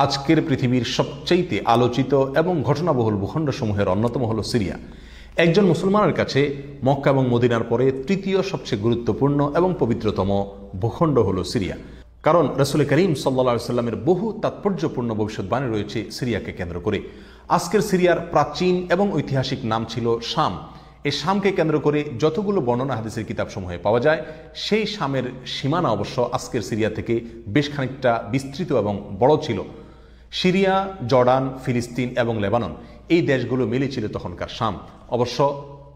আজকের পৃথিবীর সবচাইতে আলোচিত এবং ঘটনাবহুল ভূখণ্ডসমূহের অন্যতম হল সিরিয়া। একজন মুসলমানের কাছে মক্কা এবং মদিনার পরে তৃতীয় সবচেয়ে গুরুত্বপূর্ণ এবং পবিত্রতম ভূখণ্ড হল সিরিয়া। কারণ রাসূল করিম সাল্লাল্লাহু আলাইহি ওয়াসাল্লামের বহু তাৎপর্যপূর্ণ ভবিষ্যৎবাণী রয়েছে সিরিয়াকে কেন্দ্র করে। আজকের সিরিয়ার প্রাচীন এবং ঐতিহাসিক নাম ছিল শাম। এই শামকে কেন্দ্র করে যতগুলো বর্ণনা হাদিসের কিতাবসমূহে পাওয়া যায়, সেই শামের সীমানা অবশ্য আজকের সিরিয়া থেকে বেশ খানিকটা বিস্তৃত এবং বড় ছিল। সিরিয়া, জর্ডান, ফিলিস্তিন এবং লেবানন এই দেশগুলো মিলে ছিল তখনকার শাম। অবশ্য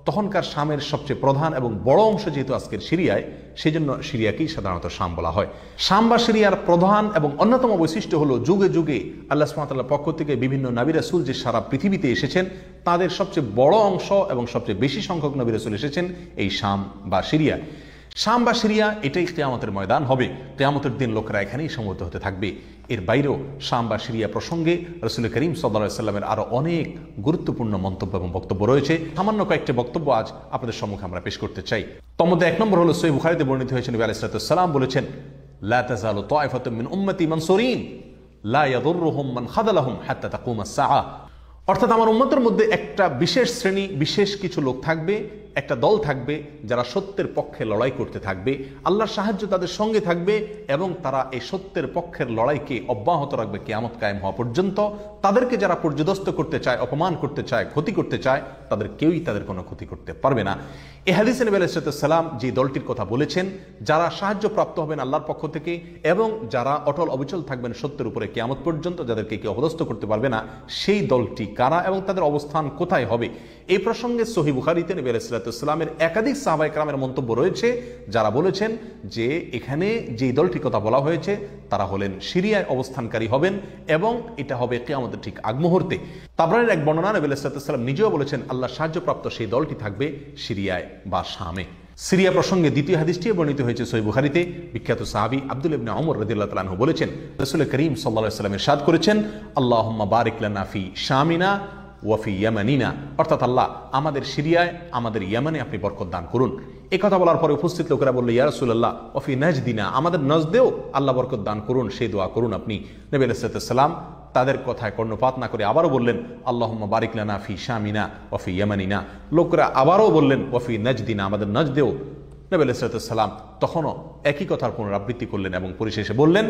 তখনকার শামের সবচেয়ে প্রধান এবং বড় অংশ যেহেতু আজকের সিরিয়ায়, সেই জন্য সিরিয়াকেই সাধারণত শাম বলা হয়। শাম বা সিরিয়ার প্রধান এবং অন্যতম বৈশিষ্ট্য হলো যুগে যুগে আল্লাহ সুবহানাহু ওয়া তাআলার পক্ষ থেকে বিভিন্ন নবী রাসূল যে সারা পৃথিবীতে এসেছেন, তাদের সবচেয়ে বড় অংশ এবং সবচেয়ে বেশি সংখ্যক নবী রাসূল এসেছেন এই শাম বা সিরিয়া। শাম বা সিরিয়া এটাই কিয়ামতের ময়দান হবে। কিয়ামতের দিন লোকেরা এখানেই সমবেত হতে থাকবে। এর বাইরেও শাম বা সিরিয়া প্রসঙ্গে রাসূল করিম সাল্লাল্লাহু আলাইহি ওয়াসাল্লামের আরো অনেক গুরুত্বপূর্ণ মন্তব্য এবং বক্তব্য রয়েছে। সামান্য কয়েকটি বক্তব্য আজ আপনাদের সম্মুখে আমরা পেশ করতে চাই। তার মধ্যে এক নম্বর হলো সহিহ বুখারীতে বর্ণিত হয়েছে, নবী আলাইহিস সালাম বলেছেন, লা তাযালু তায়ফাতুম মিন উম্মতি মানসুরিন লা ইয়াদুররুহুম মান খাযালাহুম হাত্তা তাকুমাস সাআহ। অর্থাৎ আমার উম্মতের মধ্যে একটা বিশেষ শ্রেণী, বিশেষ কিছু লোক থাকবে, একটা দল থাকবে যারা সত্যের পক্ষে লড়াই করতে থাকবে, আল্লাহর সাহায্য তাদের সঙ্গে থাকবে এবং তারা এই সত্যের পক্ষের লড়াইকে অব্যাহত রাখবে কিয়ামত কায়েম হওয়া পর্যন্ত। তাদেরকে যারা পর্যদস্ত করতে চায়, অপমান করতে চায়, ক্ষতি করতে চায়, তাদের কেউই তাদের কোনো ক্ষতি করতে পারবে না। এই হাদিসে নবী আলাইহিস সালাম যে দলটির কথা বলেছেন, যারা সাহায্য প্রাপ্ত হবেন আল্লাহর পক্ষ থেকে এবং যারা অটল অবিচল থাকবেন সত্যের উপরে কিয়ামত পর্যন্ত, যাদেরকে কেউ অপদস্থ করতে পারবে না, সেই দলটি কারা এবং তাদের অবস্থান কোথায় হবে, এই প্রসঙ্গে সহিহ বুখারীতে নবী আলাইহিস সালামের একাধিক সাহাবায়ে কেরামের মন্তব্য রয়েছে, যারা বলেছেন যে এখানে যে দলটির কথা বলা হয়েছে তারা হলেন সিরিয়ায় অবস্থানকারী হবেন এবং এটা হবে কিয়ামতের ঠিক আগ মুহূর্তে। তাবরানীর এক বর্ণনা নবী আলাইহিস সালাম নিজেও বলেছেন আল্লাহ সাহায্যপ্রাপ্ত সেই দলটি থাকবে সিরিয়ায় বা শামে। সিরিয়া প্রসঙ্গে দ্বিতীয় হাদিসটি বর্ণিত হয়েছে সহিহ বুখারীতে। বিখ্যাত সাহাবী আব্দুল্লাহ ইবনে ওমর রাদিয়াল্লাহু তাআলা আনহু বলেছেন, রাসূল করিম সাল্লাল্লাহু আলাইহি ওয়াসাল্লাম ইরশাদ করেছেন, আল্লাহুম্মা বারিক লানা ফি শামিনা ওয়াফি ইয়ামানিনা, অর্থাৎ আল্লাহ আমাদের সিরিয়ায়, আমাদের ইয়ামানে আপনি বরকত দান করুন। এই কথা বলার পরে উপস্থিত লোকেরা বলল, ইয়া রাসূলুল্লাহ ওয়াফি নাজদিনা, আমাদের নজদেও আল্লাহ বরকত দান করুন, সেই দোয়া করুন আপনি। নবী আলাইহিস সালাম তাদের কথায় কর্ণপাত না করে আবারও বললেন, আল্লাহুম্মা বারিক লানা ফি শামিনা ওয়াফি ইয়ামানিনা। লোকেরা আবারও বললেন ওয়াফি নাজদিনা, আমাদের নজদেও। নবী আলাইহিস সালাম তখনও একই কথার পুনরাবৃত্তি করলেন এবং পরিশেষে বললেন,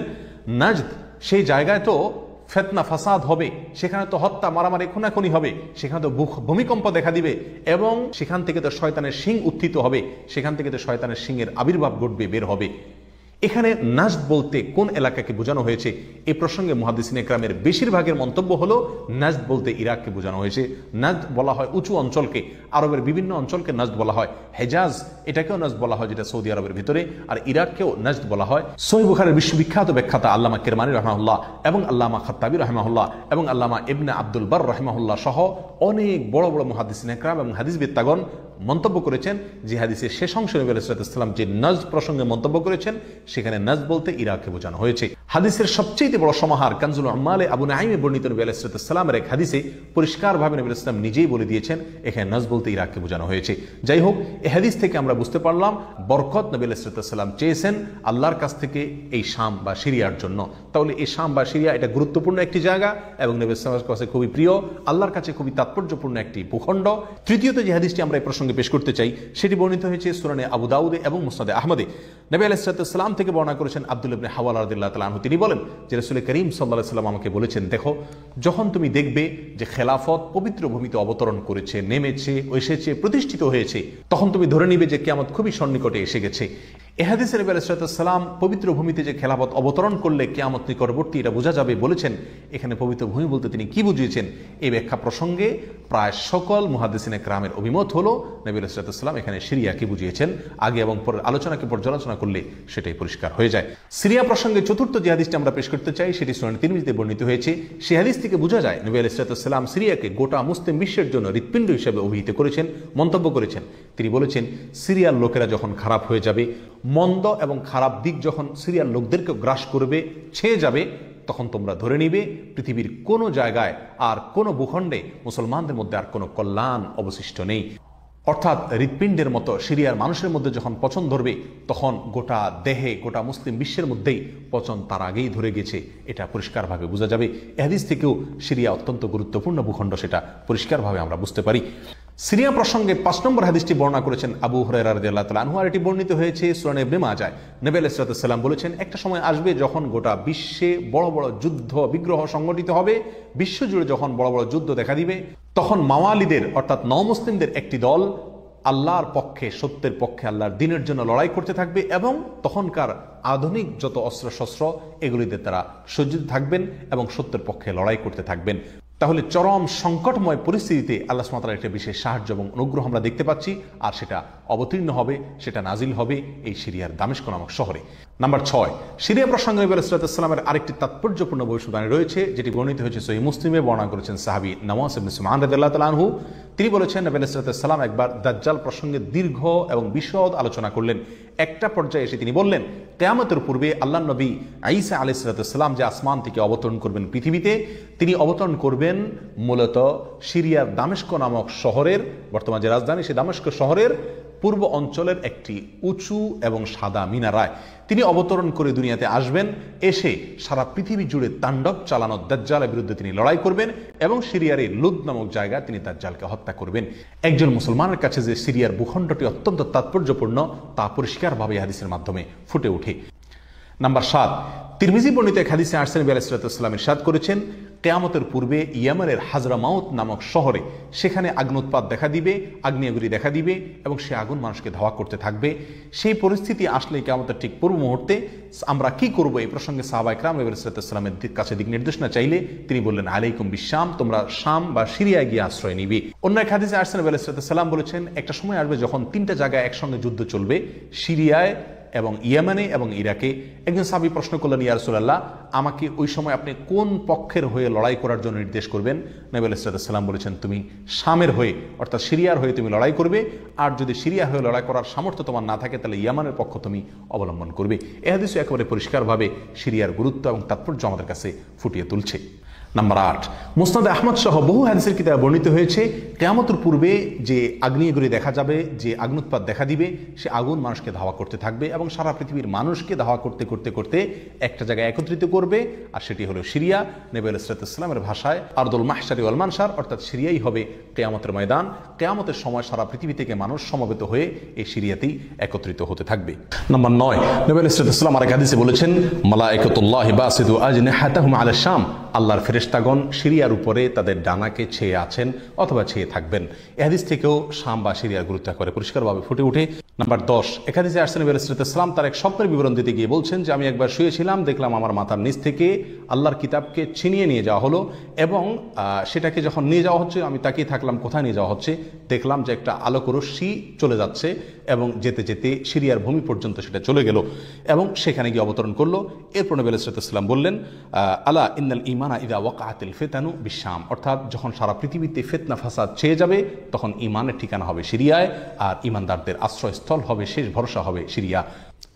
নাজদ সেই জায়গায় তো ফিতনা ফাসাদ হবে, সেখানে তো হত্যা, মারামারি, খুনাখুনি হবে, সেখানে তো ভূমিকম্প দেখা দিবে এবং সেখান থেকে তো শয়তানের শিং উত্থিত হবে, সেখান থেকে তো শয়তানের শিংয়ের আবির্ভাব ঘটবে, বের হবে। এখানে নাজদ বলতে কোন এলাকাকে বোঝানো হয়েছে, এই প্রসঙ্গে মুহাদ্দিসিনে কেরামের বেশিরভাগের মন্তব্য হলো নাজদ বলতে ইরাককে বোঝানো হয়েছে। নাজদ বলা হয় উঁচু অঞ্চলকে, আরবের বিভিন্ন অঞ্চলকে নাজদ বলা হয়। হেজাজ এটাকেও নাজদ বলা হয়, যেটা সৌদি আরবের ভিতরে, আর ইরাককেও নাজদ বলা হয়। সহিহ বুখারীর বিশ্ববিখ্যাত ব্যাখ্যাতা আল্লামা কিরমানী রাহিমাহুল্লাহ এবং আল্লামা খাত্তাবী রাহিমাহুল্লাহ এবং আল্লামা ইবনে আব্দুল বার রাহিমাহুল্লাহ সহ অনেক বড় বড় মুহাদ্দিসিনে কেরাম এবং হাদিসবিদগণ মন্তব্য করেছেন যে হাদিসের শেষ অংশে নবী আলাইহিস সালাম যে নাজদ প্রসঙ্গে মন্তব্য করেছেন, সেখানে নাজদ বলতে ইরাককে বোঝানো হয়েছে। হাদিসের সবচেয়ে বড় সমাহার কানজুল উম্মালে আবু নাঈমে বর্ণিত নবী আলাইহিস সালামের এক হাদিসে পরিষ্কারভাবে নবী আলাইহিস সালাম নিজেই বলে দিয়েছেন এখানে নাজদ বলতে ইরাককে বোঝানো হয়েছে। যাই হোক, এই হাদিস থেকে আমরা বুঝতে পারলাম বরকত নবী আলাইহিস সালাম চেয়েছেন আল্লাহর কাছ থেকে এই শাম বা সিরিয়ার জন্য। তাহলে এই শাম বা সিরিয়া এটা গুরুত্বপূর্ণ একটি জায়গা এবং নবী সাল্লাল্লাহু আলাইহি ওয়াসাল্লামের কাছে খুবই প্রিয়, আল্লাহর কাছে খুবই তাৎপর্যপূর্ণ একটি ভূখণ্ড। তৃতীয়ত যে হাদিসটি আমরা এই প্রসঙ্গে পেশ করতে চাই, সেটি বর্ণিত হয়েছে সুনানে আবু দাউদে এবং মুসনাদে আহমদে। নবী আলাইহিস সালাম থেকে বর্ণনা করেছেন আব্দুল্লাহ ইবনে হাওয়ালা রাদিয়াল্লাহু তাআলা আনহু, তিনি বলেন যে রাসূল করিম সাল্লাল্লাহু আলাইহি ওয়াসাল্লাম আমাকে বলেছেন, দেখো যখন তুমি দেখবে যে খেলাফত পবিত্র ভূমিতে অবতরণ করেছে, নেমেছে, এসেছে, প্রতিষ্ঠিত হয়েছে, তখন তুমি ধরে নিবে যে কিয়ামত খুবই সন্নিকটে এসে গেছে। এ হাদিসে নবী আলাইহিস সালাম পবিত্র ভূমিতে যে খেলাফত অবতরণ করলে কিয়ামত নিকটবর্তী এটা বোঝা যাবে বলেছেন। এখানে পবিত্র ভূমি বলতে তিনি কি বুঝিয়েছেন, এই ব্যাখ্যা প্রসঙ্গে প্রায় সকল মুহাদ্দিসিনে কেরামের অভিমত হলো নবী আলাইহিস সালাম এখানে সিরিয়াকে বুঝিয়েছেন। আগে এবং পরের আলোচনাকে পর্যালোচনা করলে সেটাই পরিষ্কার হয়ে যায়। সিরিয়া প্রসঙ্গে চতুর্থ যে হাদিসটি আমরা পেশ করতে চাই, সেটি সুনান তিরমিজিতে বর্ণিত হয়েছে। সেই হাদিস থেকে বোঝা যায় নবী আলাইহিস সালাম সিরিয়াকে গোটা মুসলিম বিশ্বের জন্য হৃৎপিণ্ড হিসেবে অভিহিত করেছেন, মন্তব্য করেছেন। তিনি বলেছেন, সিরিয়ার লোকেরা যখন খারাপ হয়ে যাবে, মন্দ এবং খারাপ দিক যখন সিরিয়ার লোকদেরকে গ্রাস করবে, ছেয়ে যাবে, তখন তোমরা ধরে নিবে পৃথিবীর কোনো জায়গায় আর কোনো ভূখণ্ডে মুসলমানদের মধ্যে আর কোনো কল্যাণ অবশিষ্ট নেই। অর্থাৎ হৃৎপিণ্ডের মতো সিরিয়ার মানুষের মধ্যে যখন পচন ধরবে তখন গোটা দেহে, গোটা মুসলিম বিশ্বের মধ্যেই পচন তার আগেই ধরে গেছে, এটা পরিষ্কারভাবে বোঝা যাবে। এ হাদিস থেকেও সিরিয়া অত্যন্ত গুরুত্বপূর্ণ ভূখণ্ড, সেটা পরিষ্কারভাবে আমরা বুঝতে পারি। সিরিয়া প্রসঙ্গে 5 নম্বর হাদিসটি বর্ণনা করেছেন আবু হুরায়রা রাদিয়াল্লাহু তাআলা আনহু, আর এটি বর্ণিত হয়েছে সুনান ইবনে মাজাহ। নবী আলাইহিস সালাম বলেছেন, একটা সময় আসবে যখন গোটা বিশ্বে বড় বড় যুদ্ধ বিগ্রহ সংগঠিত হবে, বিশ্বজুড়ে যখন বড় বড় যুদ্ধ দেখা দিবে, তখন মাওয়ালিদের অর্থাৎ নওমুসলিমদের একটি দল আল্লাহর পক্ষে, সত্যের পক্ষে, আল্লাহর দ্বীনের জন্য লড়াই করতে থাকবে এবং তখনকার আধুনিক যত অস্ত্রশস্ত্র এগুলিতে তারা সজ্জিত থাকবেন এবং সত্যের পক্ষে লড়াই করতে থাকবেন। তাহলে চরম সংকটময় পরিস্থিতিতে আল্লাহ সুবহানাহু ওয়া তাআলার একটা বিশেষ সাহায্য এবং অনুগ্রহ আমরা দেখতে পাচ্ছি, আর সেটা অবতীর্ণ হবে, সেটা নাজিল হবে এই সিরিয়ার দামেস্ক নামক শহরে। নাম্বার 6, সিরিয়া প্রসঙ্গে নবী আলাইহিস সালামের আরেকটি তাৎপর্যপূর্ণ ভবিষ্যদ্বাণী রয়েছে, যেটি বর্ণিত হয়েছে সহিহ মুসলিমে। বর্ণনা করেছেন সাহাবী নওয়াস ইবনে সুমআন রাদিয়াল্লাহু তাআলা আনহু। তিনি বলেছেন, নবী আলাইহিস সালাম একবার দাজ্জাল প্রসঙ্গে দীর্ঘ এবং বিশদ আলোচনা করলেন। একটা পর্যায়ে এসে তিনি বললেন, কিয়ামতের পূর্বে আল্লাহর নবী ঈসা আলাইহিস সালাম যে আসমান থেকে অবতরণ করবেন পৃথিবীতে, তিনি অবতরণ করবেন মূলত সিরিয়ার দামেস্ক নামক শহরের, বর্তমান যে রাজধানী সেই দামেস্ক শহরের পূর্ব অঞ্চলের একটি উঁচু এবং সাদা মিনারায় তিনি অবতরণ করে দুনিয়াতে আসবেন। এসে সারা পৃথিবী জুড়ে তাণ্ডব চালানো দাজ্জালের বিরুদ্ধে তিনি লড়াই করবেন এবং সিরিয়ার এই লুদ নামক জায়গায় তিনি দাজ্জালকে হত্যা করবেন। একজন মুসলমানের কাছে যে সিরিয়ার ভূখণ্ডটি অত্যন্ত তাৎপর্যপূর্ণ তা পরিষ্কারভাবে হাদিসের মাধ্যমে ফুটে ওঠে। নাম্বার 7, তিরমিজি বর্ণিত এক হাদিসে আসছেন, নবী আলাইহিস সালাম ইরশাদ করেছেন, কিয়ামতের পূর্বে ইয়েমেনের হাজরামাউত নামক শহরে সেখানে আগ্নুৎপাত দেখা দিবে, আগ্নেয়গিরি দেখা দিবে এবং সে আগুন মানুষকে ধাওয়া করতে থাকবে। সেই পরিস্থিতি আসলে কিয়ামতের ঠিক পূর্ব মুহূর্তে আমরা কি করব, এই প্রসঙ্গে সাহাবায়ে কেরাম নবী আলাইহিস সালামের কাছে দিক নির্দেশনা চাইলে তিনি বললেন, আলাইকুম বিশাম, তোমরা শাম বা সিরিয়ায় গিয়ে আশ্রয় নিবে। অন্য এক হাদিসে আসছেন, নবী আলাইহিস সালাম বলেছেন, একটা সময় আসবে যখন 3টা জায়গায় একসঙ্গে যুদ্ধ চলবে, সিরিয়ায় এবং ইয়েমেনে এবং ইরাকে। একজন সাহাবী প্রশ্ন করলেন, ইয়া রাসূলুল্লাহ, আমাকে ওই সময় আপনি কোন পক্ষের হয়ে লড়াই করার জন্য নির্দেশ করবেন? নবী আলাইহিস সালাম বলেছেন, তুমি শামের হয়ে অর্থাৎ সিরিয়ার হয়ে তুমি লড়াই করবে, আর যদি সিরিয়া হয়ে লড়াই করার সামর্থ্য তোমার না থাকে তাহলে ইয়েমেনের পক্ষ তুমি অবলম্বন করবে। এই হাদিস একেবারে পরিষ্কারভাবে সিরিয়ার গুরুত্ব এবং তাৎপর্য আমাদের কাছে ফুটিয়ে তুলছে। নাম্বার 8, মুসনাদ আহমদ সহ বহু হাদিসের কিতাবে বর্ণিত হয়েছে, কিয়ামতের পূর্বে যে আগ্নেয়গিরি দেখা যাবে, যে আগ্নুৎপাত দেখা দিবে, সে আগুন মানুষকে ধাওয়া করতে থাকবে এবং সারা পৃথিবীর মানুষকে ধাওয়া করতে করতে করতে একটা জায়গায় একত্রিত করবে, আর সেটি হলো সিরিয়া। নবী আলাইহিস সালামের ভাষায় আরদুল মাহশারি ওয়াল মানশার, অর্থাৎ সিরিয়াই হবে কিয়ামতের ময়দান। কিয়ামতের সময় সারা পৃথিবী থেকে মানুষ সমবেত হয়ে এই সিরিয়াতেই একত্রিত হতে থাকবে। নাম্বার 9, নবী আলাইহিস সালাম আরেক হাদিসে বলেছেন, মালায়েকাতুল্লাহি বাসিতু আজনিহাতাহুম আলা শাম, আল্লাহর ফেরেশতাগণ সিরিয়ার উপরে তাদের ডানাকে ছেয়ে আছেন অথবা ছেয়ে থাকবেন। এই হাদিস থেকেও শাম বা সিরিয়ার গুরুত্ব করে পরিষ্কারভাবে ফুটে ওঠে। নাম্বার 10, এক হাদিসে আসছেন, নবী আলাইহিস সালাম তার এক স্বপ্নের বিবরণ দিতে গিয়ে বলছেন যে, আমি একবার শুয়েছিলাম, দেখলাম আমার মাথার নিচ থেকে আল্লাহর কিতাবকে ছিনিয়ে নিয়ে যাওয়া হলো এবং সেটাকে যখন নিয়ে যাওয়া হচ্ছে আমি তাকিয়ে থাকলাম কোথায় নিয়ে যাওয়া হচ্ছে। দেখলাম যে একটা আলোক রশ্মি চলে যাচ্ছে এবং যেতে যেতে সিরিয়ার ভূমি পর্যন্ত সেটা চলে গেল এবং সেখানে গিয়ে অবতরণ করলো। এরপর নবী আলাইহিস সালাম বললেন, আলা ইন্নাল ঈমানা ইযা ওয়াকাআতিল ফিতানু বিশাম, অর্থাৎ যখন সারা পৃথিবীতে ফিতনা ফাসাদ ছেয়ে যাবে তখন ঈমানের ঠিকানা হবে সিরিয়ায়, আর ঈমানদারদের আশ্রয়স্থল হবে, শেষ ভরসা হবে সিরিয়া।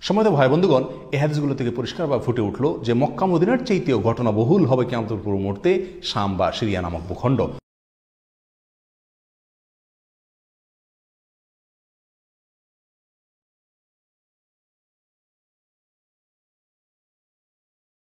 সম্মানিত ভাই বন্ধুগণ, এই হাদিসগুলো থেকে পরিষ্কারভাবে ফুটে উঠলো যে মক্কা মদিনার চাইতেও ঘটনাবহুল হবে কিয়ামতের পূর্ব মুহূর্তে শাম বা সিরিয়া নামক ভূখণ্ড।